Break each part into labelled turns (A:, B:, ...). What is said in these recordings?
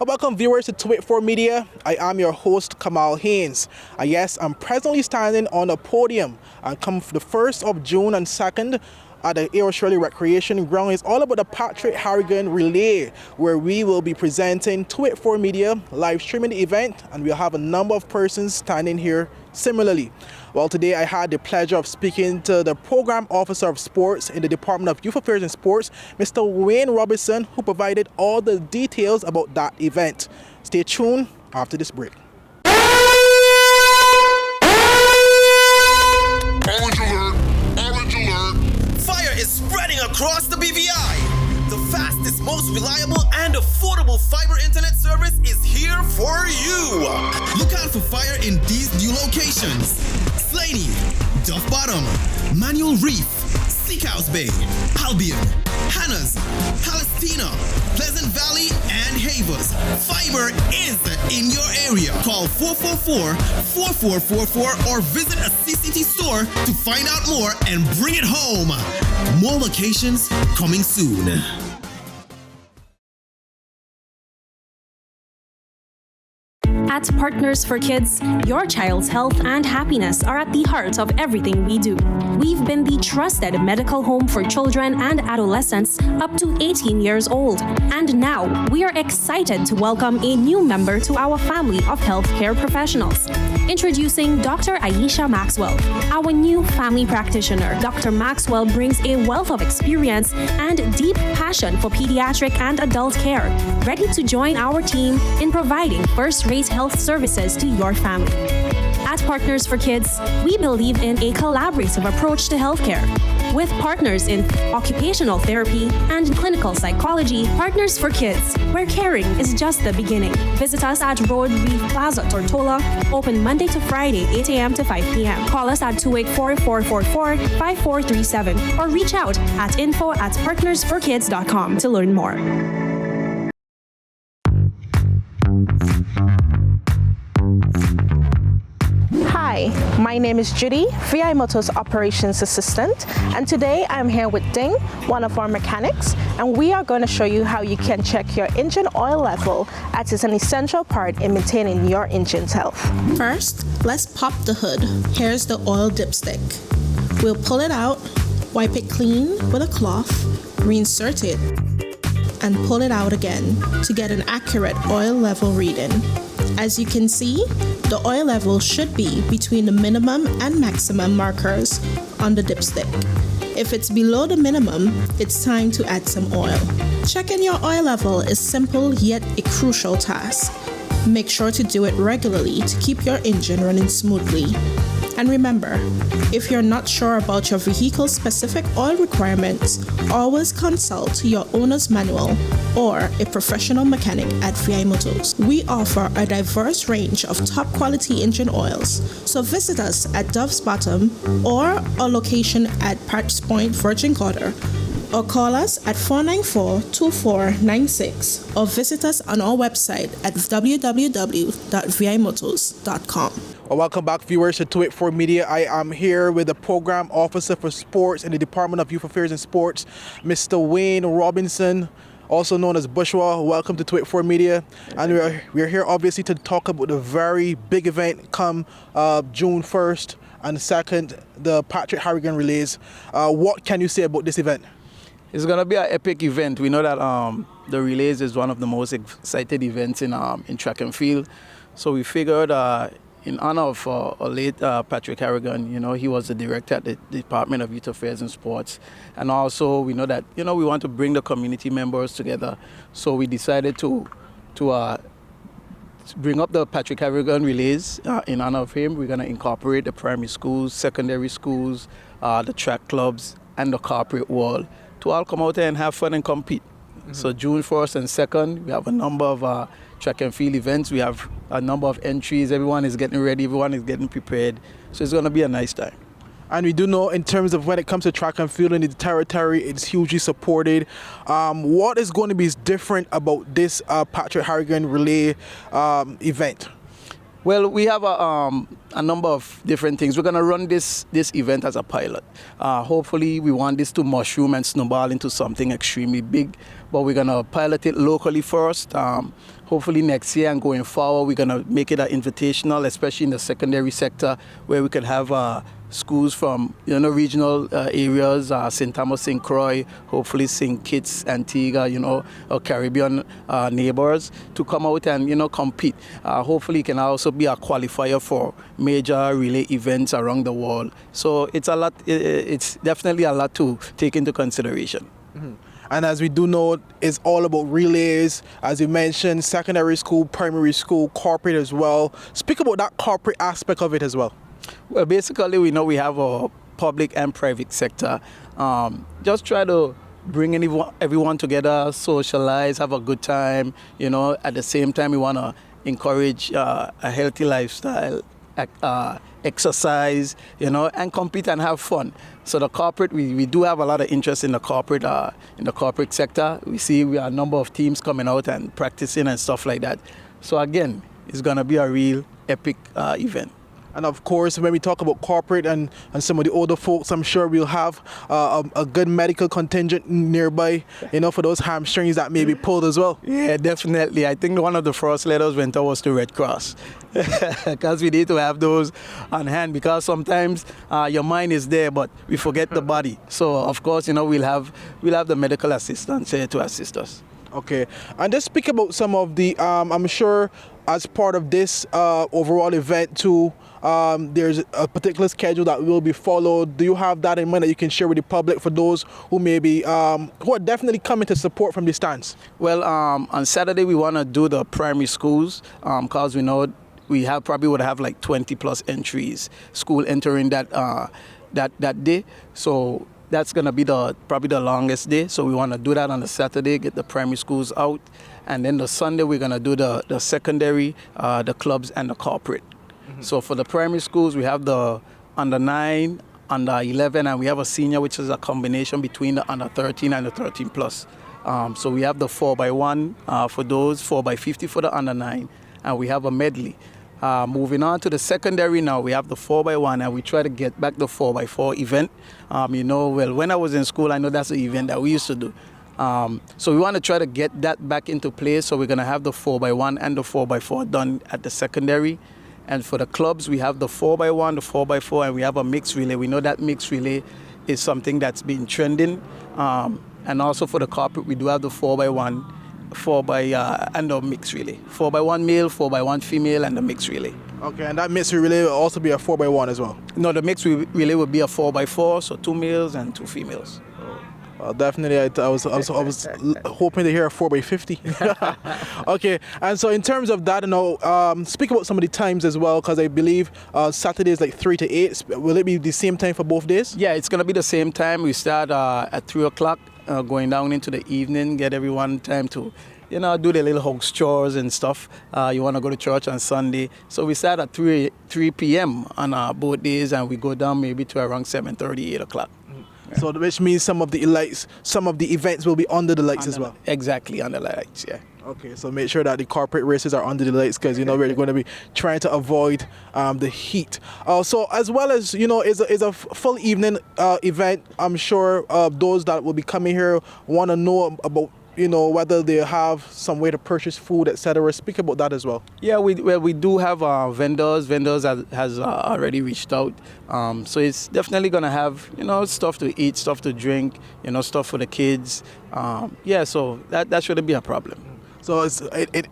A: Welcome viewers to 284 Media. I am your host, Kamal Haynes. Yes, I'm presently standing on a podium and come for the 1st of June and 2nd at the Shirley Recreation Ground. It's all about the Patrick Harrigan Relay, where we will be presenting 284 Media, live streaming the event, and we'll have a number of persons standing here similarly. Well, today I had the pleasure of speaking to the Program Officer of Sports in the Department of Youth Affairs and Sports, Mr. Wayne Robinson, who provided all the details about that event. Stay tuned after this break.
B: Orange alert! Orange alert!
C: Fire is spreading across the BVI. The fastest, most reliable, and affordable fiber internet service is here for you. Look out for fire in these new locations: Slaney, Duff Bottom, Manual Reef, Seacoast Bay, Albion, Hannah's, Palestina, Pleasant Valley, and Havers. Fiber is in your area. Call 444-4444 or visit a CCT store to find out more and bring it home. More locations coming soon.
D: At Partners for Kids, your child's health and happiness are at the heart of everything we do. We've been the trusted medical home for children and adolescents up to 18 years old. And now, we are excited to welcome a new member to our family of healthcare professionals. Introducing Dr. Aisha Maxwell, our new family practitioner. Dr. Maxwell brings a wealth of experience and deep passion for pediatric and adult care, ready to join our team in providing first-rate health services to your family. At Partners for Kids, we believe in a collaborative approach to healthcare. With partners in occupational therapy and clinical psychology, Partners for Kids, where caring is just the beginning. Visit us at Road Reef Plaza, Tortola, open Monday to Friday, 8 a.m. to 5 p.m. Call us at 284-444-5437 or reach out at info@partnersforkids.com to learn more.
E: Hi, my name is Judy, VI Motors Operations Assistant, and today I'm here with Ding, one of our mechanics, and we are going to show you how you can check your engine oil level, as it's an essential part in maintaining your engine's health.
F: First, let's pop the hood. Here's the oil dipstick. We'll pull it out, wipe it clean with a cloth, reinsert it, and pull it out again to get an accurate oil level reading. As you can see, the oil level should be between the minimum and maximum markers on the dipstick. If it's below the minimum, it's time to add some oil. Checking your oil level is simple yet a crucial task. Make sure to do it regularly to keep your engine running smoothly. And remember, if you're not sure about your vehicle's specific oil requirements, always consult your owner's manual or a professional mechanic at VI Motors. We offer a diverse range of top quality engine oils, so visit us at Dove's Bottom or our location at Patch Point, Virgin Gorda, or call us at 494-2496 or visit us on our website at www.vimotors.com.
A: Welcome back, viewers, to 284 Media. I am here with the Program Officer for Sports in the Department of Youth Affairs and Sports, Mr. Wayne Robinson, also known as Bushwa. Welcome to 284 Media. And we're here obviously to talk about the very big event come June 1st and 2nd, the Patrick Harrigan Relays. What can you say about this event?
G: It's going to be an epic event. We know that the Relays is one of the most excited events in track and field. So we figured in honor of late Patrick Harrigan, he was the director at the Department of Youth Affairs and Sports. And also we know that, we want to bring the community members together. So we decided to bring up the Patrick Harrigan Relays in honor of him. We're going to incorporate the primary schools, secondary schools, the track clubs, and the corporate world to all come out there and have fun and compete. Mm-hmm. So June 1st and 2nd, we have a number of track and field events. We have a number of entries. Everyone is getting ready. Everyone is getting prepared. So it's going to be a nice time.
A: And we do know in terms of when it comes to track and field in the territory, it's hugely supported. What is going to be different about this Patrick Harrigan Relay event?
G: Well, we have a a number of different things. We're going to run this event as a pilot. Hopefully, we want this to mushroom and snowball into something extremely big, but we're going to pilot it locally first. Hopefully next year and going forward, we're going to make it an invitational, especially in the secondary sector, where we can have schools from regional areas, St. Thomas, St. Croix, hopefully St. Kitts, Antigua, or Caribbean neighbors to come out and compete. Hopefully, it can also be a qualifier for major relay events around the world. So it's a lot. It's definitely a lot to take into consideration.
A: Mm-hmm. And as we do know, it's all about relays, as you mentioned, secondary school, primary school, corporate as well. Speak about that corporate aspect of it as well.
G: Well, basically, we know we have a public and private sector. Just try to bring everyone together, socialize, have a good time. At the same time, we want to encourage a healthy lifestyle, exercise, and compete and have fun. So the corporate, we do have a lot of interest in the corporate sector. We see we have a number of teams coming out and practicing and stuff like that. So again, it's going to be a real epic event.
A: And of course, when we talk about corporate and some of the older folks, I'm sure we'll have a good medical contingent nearby, for those hamstrings that may be pulled as well.
G: Yeah, definitely. I think one of the first letters went out was to Red Cross, because we need to have those on hand, because sometimes your mind is there, but we forget the body. So of course, we'll have the medical assistants here to assist us.
A: Okay, and just speak about some of the, I'm sure as part of this overall event too, there's a particular schedule that will be followed. Do you have that in mind that you can share with the public for those who may be, who are definitely coming to support from the stands?
G: Well, on Saturday we want to do the primary schools, because we know we would have like 20 plus entries, school entering that day. So that's going to be probably the longest day. So we want to do that on the Saturday, get the primary schools out. And then the Sunday, we're going to do the secondary, the clubs, and the corporate. Mm-hmm. So for the primary schools, we have the under 9, under 11, and we have a senior, which is a combination between the under 13 and the 13 plus. So we have the 4x1 for those, 4x50 for the under 9, and we have a medley. Moving on to the secondary now, we have the 4x1, and we try to get back the 4x4 event. When I was in school, I know that's the event that we used to do. So we want to try to get that back into place. So we're going to have the 4x1 and the 4x4 done at the secondary. And for the clubs, we have the 4x1, the 4x4, and we have a mixed relay. We know that mixed relay is something that's been trending. And also for the corporate, we do have the 4x1, and the mixed relay. 4x1 male, 4x1 female, and the mixed relay.
A: Okay, and that mixed relay will also be a 4x1 as well?
G: No, the mixed relay will be a 4x4, so 2 males and 2 females.
A: Definitely, I was hoping to hear a 4x50. Okay, and so in terms of that, speak about some of the times as well, because I believe Saturday is like 3 to 8. Will it be the same time for both days?
G: Yeah, it's going to be the same time. We start at 3 o'clock, going down into the evening, get everyone time to do their little house chores and stuff. You want to go to church on Sunday. So we start at 3 p.m. on both days, and we go down maybe to around 7:30, 8 o'clock. Yeah.
A: So which means some of the events will be under the lights as well?
G: Exactly, under the lights, yeah.
A: Okay, so make sure that the corporate races are under the lights, because we're going to be trying to avoid the heat. So as well as is a full evening event. I'm sure those that will be coming here want to know about whether they have some way to purchase food, etc. Speak about that as well.
G: Yeah, we do have vendors. Vendors has already reached out. So it's definitely going to have, stuff to eat, stuff to drink, stuff for the kids. So that shouldn't be a problem.
A: So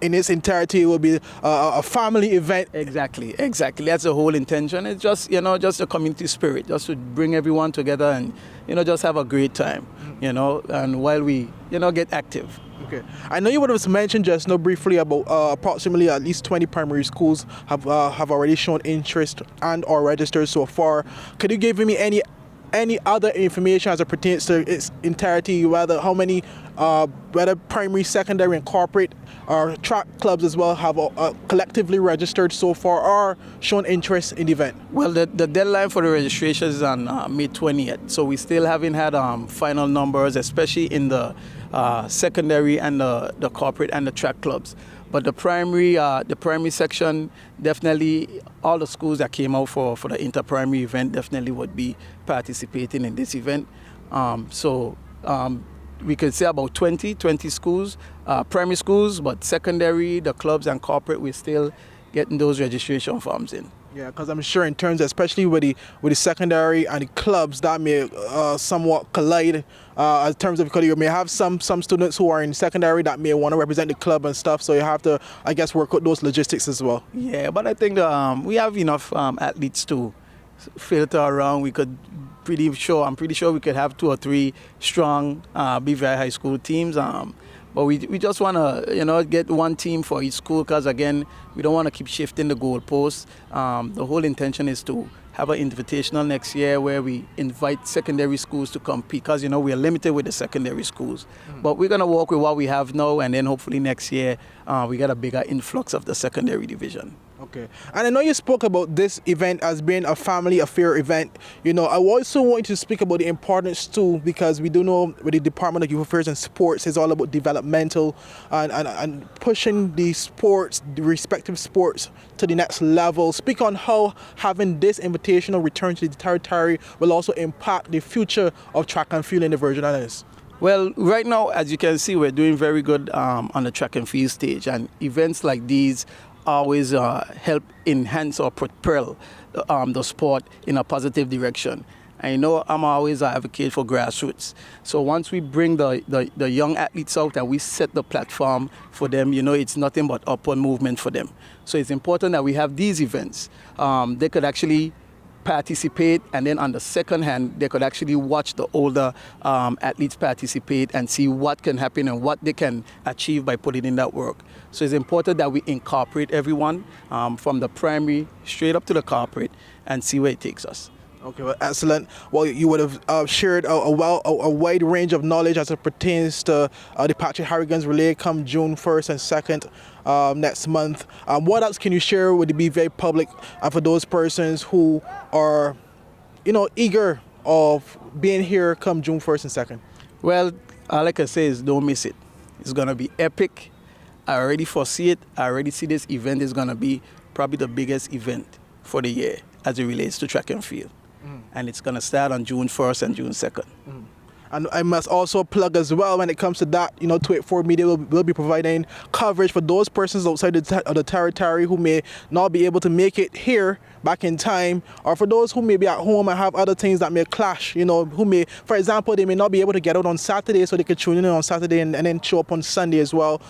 A: in its entirety, it will be a family event.
G: Exactly. That's the whole intention. It's just, just a community spirit, just to bring everyone together and, just have a great time, and while we, get active.
A: Okay. I know you would have mentioned just now briefly about approximately at least 20 primary schools have already shown interest and or registered so far. Could you give me any other information as it pertains to its entirety, how many, whether primary, secondary, and corporate or track clubs as well have collectively registered so far or shown interest in the event?
G: Well, the deadline for the registration is on May 20th, so we still haven't had final numbers, especially in the secondary and the corporate and the track clubs. But the primary section, definitely all the schools that came out for the inter-primary event definitely would be participating in this event. We could say about 20 schools, primary schools, but secondary, the clubs and corporate, we're still getting those registration forms in.
A: Yeah, because I'm sure in terms, especially with the secondary and the clubs, that may somewhat collide in terms of, because you may have some students who are in secondary that may want to represent the club and stuff, so you have to, I guess, work with those logistics as well.
G: Yeah, but I think we have enough athletes to filter around. I'm pretty sure we could have 2 or 3 strong BVI high school teams. But we just want to, get one team for each school, because, again, we don't want to keep shifting the goalposts. The whole intention is to have an invitational next year where we invite secondary schools to compete, because, we are limited with the secondary schools. But we're going to work with what we have now, and then hopefully next year we get a bigger influx of the secondary division.
A: Okay. And I know you spoke about this event as being a family affair event. I also want to speak about the importance too, because we do know with the Department of Youth Affairs and Sports is all about developmental and pushing the respective sports to the next level. Speak on how having this invitational return to the territory will also impact the future of track and field in the Virgin Islands.
G: Well, right now, as you can see, we're doing very good on the track and field stage, and events like these always help enhance or propel the sport in a positive direction. And I'm always an advocate for grassroots. So once we bring the young athletes out and we set the platform for them, it's nothing but upward movement for them. So it's important that we have these events. They could actually participate, and then on the second hand, they could actually watch the older athletes participate and see what can happen and what they can achieve by putting in that work. So it's important that we incorporate everyone from the primary straight up to the corporate and see where it takes us.
A: Okay, well, excellent. Well, you would have shared a wide range of knowledge as it pertains to the Patrick Harrigan's Relay come June 1st and 2nd next month. What else can you share with the BVA public for those persons who are, eager of being here come June 1st and 2nd?
G: Well, all I can say is don't miss it. It's going to be epic. I already foresee it. I already see this event is going to be probably the biggest event for the year as it relates to track and field. And it's going to start on June 1st and June 2nd.
A: And I must also plug as well, when it comes to that, 284 Media will be providing coverage for those persons outside of the territory who may not be able to make it here back in time, or for those who may be at home and have other things that may clash, who may, for example, they may not be able to get out on Saturday, so they could tune in on Saturday and then show up on Sunday as well.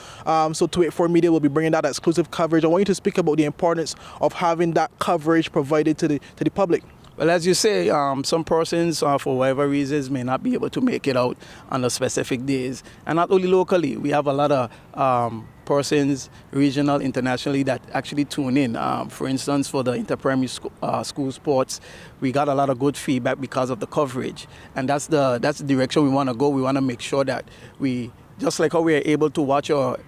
A: So 284 Media will be bringing that exclusive coverage. I want you to speak about the importance of having that coverage provided to the public.
G: Well, as you say, some persons, for whatever reasons, may not be able to make it out on the specific days. And not only locally, we have a lot of persons, regional, internationally, that actually tune in. For instance, for the inter-primary school sports, we got a lot of good feedback because of the coverage. And that's the direction we want to go. We want to make sure that we, just like how we are able to watch our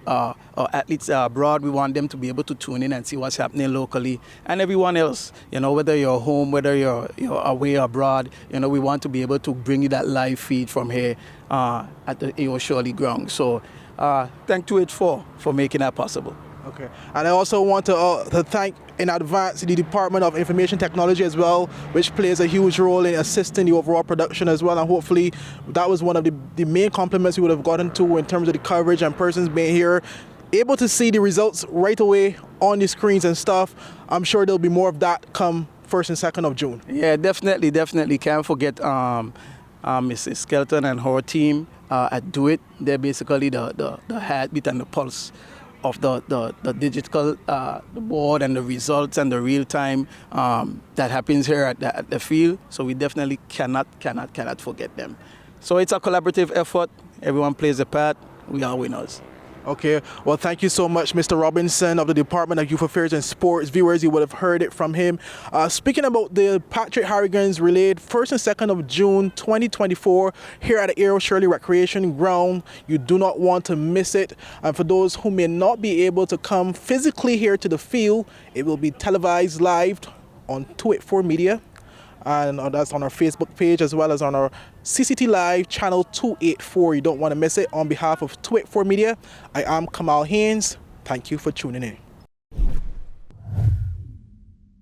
G: athletes abroad, we want them to be able to tune in and see what's happening locally. And everyone else, whether you're home, whether you're away abroad, we want to be able to bring you that live feed from here at the A.O. Shirley Ground. So thank 284 for making that possible.
A: Okay, and I also want to thank in advance the Department of Information Technology as well, which plays a huge role in assisting the overall production as well, and hopefully that was one of the main compliments we would have gotten to in terms of the coverage and persons being here, able to see the results right away on the screens and stuff. I'm sure there'll be more of that come 1st and 2nd of June.
G: Yeah, definitely. Can't forget Mrs. Skelton and her team at Do It. They're basically the heartbeat and the pulse of the digital the board and the results and the real time that happens here at the field. So we definitely cannot forget them. So it's a collaborative effort. Everyone plays a part. We are winners.
A: Okay, well, thank you so much, Mr. Robinson of the Department of Youth Affairs and Sports. Viewers, you would have heard it from him. Speaking about the Patrick Harrigan's Relay, 1st and 2nd of June 2024, here at the A.O. Shirley Recreation Ground. You do not want to miss it. And for those who may not be able to come physically here to the field, it will be televised live on 284 Media. And that's on our Facebook page as well as on our CCT Live channel 284. You don't want to miss it. On behalf of 284 Media, I am Kamal Haynes. Thank you for tuning in.